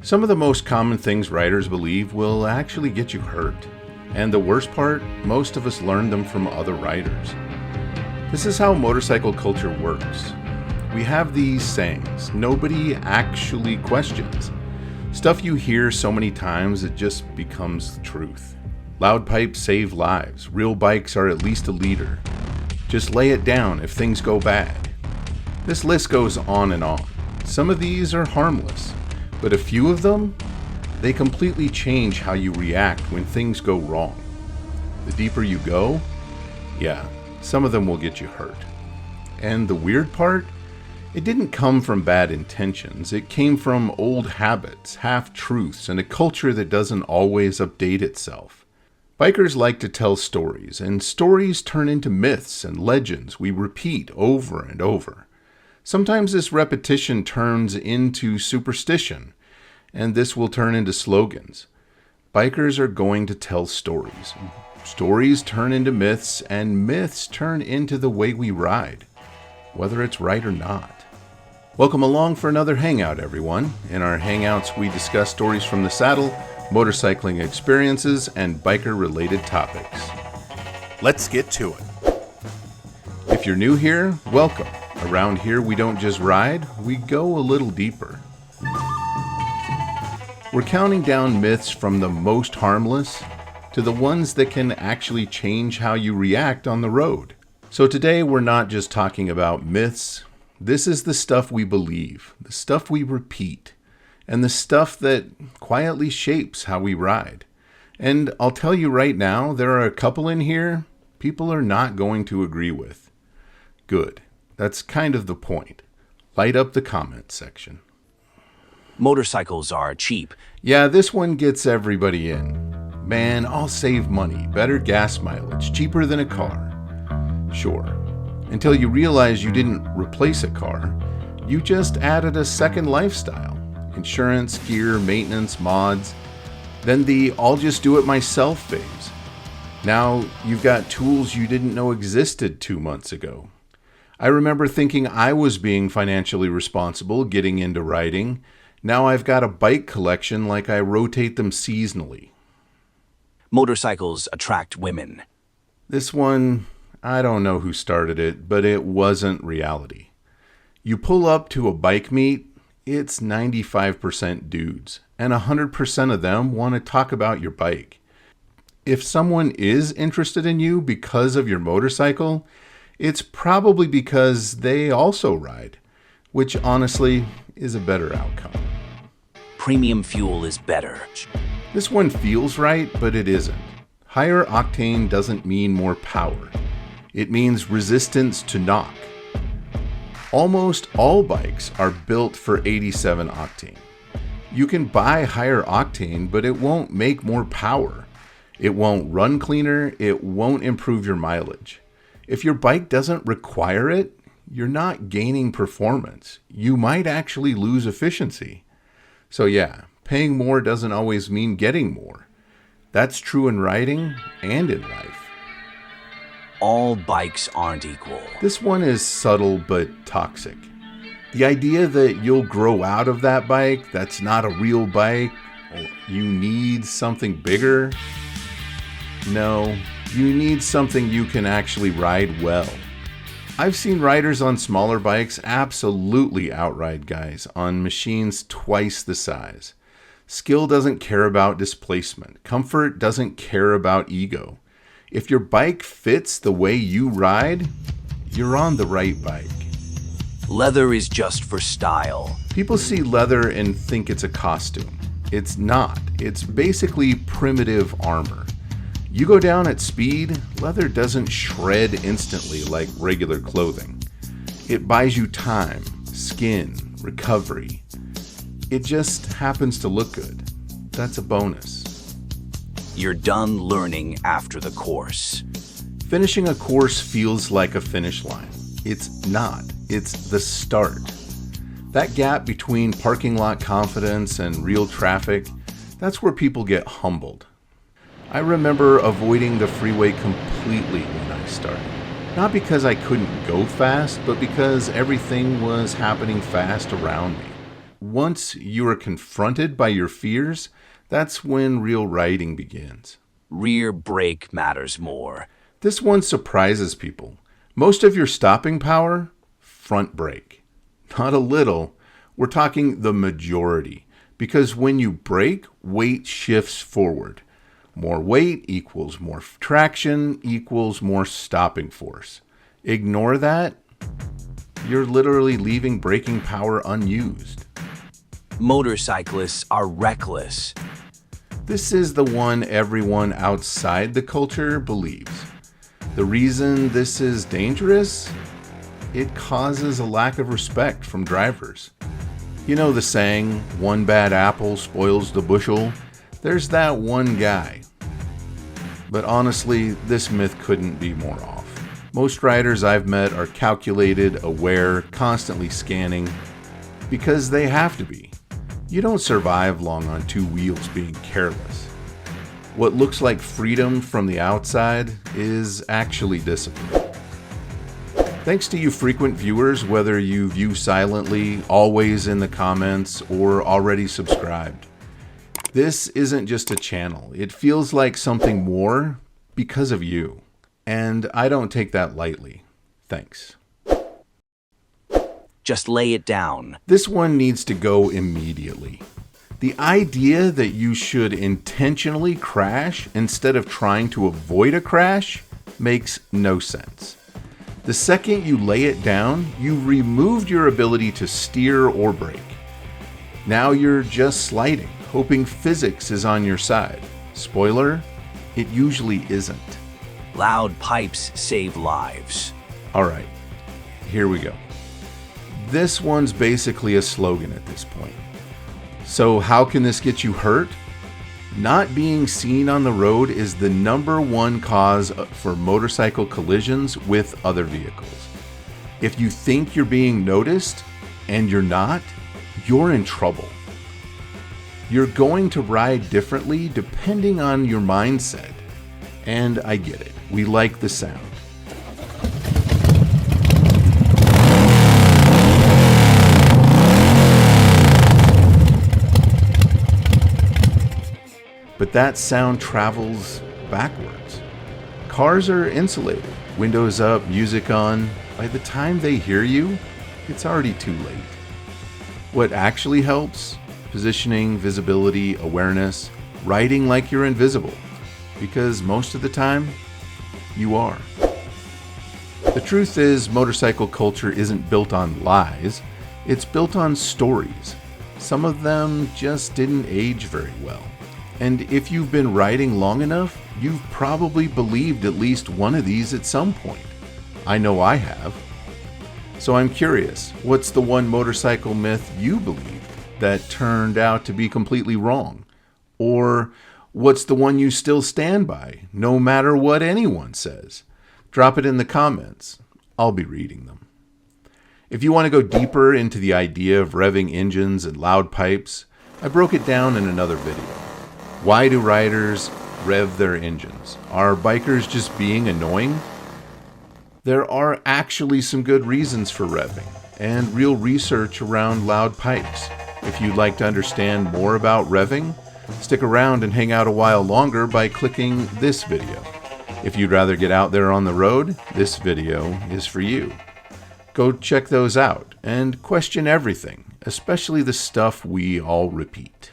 Some of the most common things riders believe will actually get you hurt. And the worst part, most of us learned them from other riders. This is how motorcycle culture works. We have these sayings nobody actually questions. Stuff you hear so many times it just becomes the truth. Loud pipes save lives. Real bikes are at least a leader. Just lay it down if things go bad. This list goes on and on. Some of these are harmless, but a few of them, they completely change how you react when things go wrong. The deeper you go, yeah, some of them will get you hurt. And the weird part, it didn't come from bad intentions. It came from old habits, half-truths, and a culture that doesn't always update itself. Bikers like to tell stories, and stories turn into myths and legends we repeat over and over. Sometimes this repetition turns into superstition, and this will turn into slogans. Bikers are going to tell stories. Stories turn into myths, and myths turn into the way we ride, whether it's right or not. Welcome along for another Hangout, everyone. In our Hangouts, we discuss stories from the saddle, motorcycling experiences, and biker-related topics. Let's get to it. If you're new here, welcome. Around here, we don't just ride, we go a little deeper. We're counting down myths from the most harmless to the ones that can actually change how you react on the road. So today, we're not just talking about myths. This is the stuff we believe, the stuff we repeat, and the stuff that quietly shapes how we ride. And I'll tell you right now, there are a couple in here people are not going to agree with. Good. That's kind of the point. Light up the comment section. Motorcycles are cheap. Yeah, this one gets everybody in. Man, I'll save money. Better gas mileage. Cheaper than a car. Sure. Until you realize you didn't replace a car. You just added a second lifestyle. Insurance, gear, maintenance, mods. Then the I'll just do it myself phase. Now you've got tools you didn't know existed 2 months ago. I remember thinking I was being financially responsible getting into riding. Now I've got a bike collection like I rotate them seasonally. Motorcycles attract women. This one, I don't know who started it, but it wasn't reality. You pull up to a bike meet, it's 95% dudes, and 100% of them want to talk about your bike. If someone is interested in you because of your motorcycle, it's probably because they also ride, which honestly is a better outcome. Premium fuel is better. This one feels right, but it isn't. Higher octane doesn't mean more power. It means resistance to knock. Almost all bikes are built for 87 octane. You can buy higher octane, but it won't make more power. It won't run cleaner. It won't improve your mileage. If your bike doesn't require it, you're not gaining performance. You might actually lose efficiency. So yeah, paying more doesn't always mean getting more. That's true in riding and in life. All bikes aren't equal. This one is subtle but toxic. The idea that you'll grow out of that bike, that's not a real bike, or you need something bigger. No, you need something you can actually ride well. I've seen riders on smaller bikes absolutely outride guys on machines twice the size. Skill doesn't care about displacement. Comfort doesn't care about ego. If your bike fits the way you ride, you're on the right bike. Leather is just for style. People see leather and think it's a costume. It's not. It's basically primitive armor. You go down at speed, leather doesn't shred instantly like regular clothing. It buys you time, skin, recovery. It just happens to look good. That's a bonus. You're done learning after the course. Finishing a course feels like a finish line. It's not. It's the start. That gap between parking lot confidence and real traffic, that's where people get humbled. I remember avoiding the freeway completely when I started. Not because I couldn't go fast, but because everything was happening fast around me. once you are confronted by your fears, that's when real riding begins. Rear brake matters more. This one surprises people. Most of your stopping power, front brake. Not a little, we're talking the majority. Because when you brake, weight shifts forward. More weight equals more traction equals more stopping force. Ignore that, you're literally leaving braking power unused. Motorcyclists are reckless. This is the one everyone outside the culture believes. The reason this is dangerous? It causes a lack of respect from drivers. You know the saying, one bad apple spoils the bushel? There's that one guy. But honestly, this myth couldn't be more off. Most riders I've met are calculated, aware, constantly scanning, because they have to be. You don't survive long on two wheels being careless. What looks like freedom from the outside is actually discipline. Thanks to you frequent viewers, whether you view silently, always in the comments, or already subscribed. This isn't just a channel. It feels like something more because of you. And I don't take that lightly. Thanks. Just lay it down. This one needs to go immediately. The idea that you should intentionally crash instead of trying to avoid a crash makes no sense. The second you lay it down, you've removed your ability to steer or brake. Now you're just sliding, hoping physics is on your side. Spoiler, it usually isn't. Loud pipes save lives. All right, here we go. This one's basically a slogan at this point. So how can this get you hurt? Not being seen on the road is the #1 cause for motorcycle collisions with other vehicles. If you think you're being noticed and you're not, you're in trouble. You're going to ride differently depending on your mindset. And I get it. We like the sound. But that sound travels backwards. Cars are insulated, windows up, music on. By the time they hear you, it's already too late. What actually helps? Positioning, visibility, awareness, riding like you're invisible. Because most of the time, you are. The truth is, motorcycle culture isn't built on lies, it's built on stories. Some of them just didn't age very well. And if you've been riding long enough, you've probably believed at least one of these at some point. I know I have. So I'm curious, what's the one motorcycle myth you believed that turned out to be completely wrong? Or what's the one you still stand by, no matter what anyone says? Drop it in the comments. I'll be reading them. If you want to go deeper into the idea of revving engines and loud pipes, I broke it down in another video. Why do riders rev their engines? Are bikers just being annoying? There are actually some good reasons for revving, and real research around loud pipes. If you'd like to understand more about revving, stick around and hang out a while longer by clicking this video. If you'd rather get out there on the road, this video is for you. Go check those out and question everything, especially the stuff we all repeat.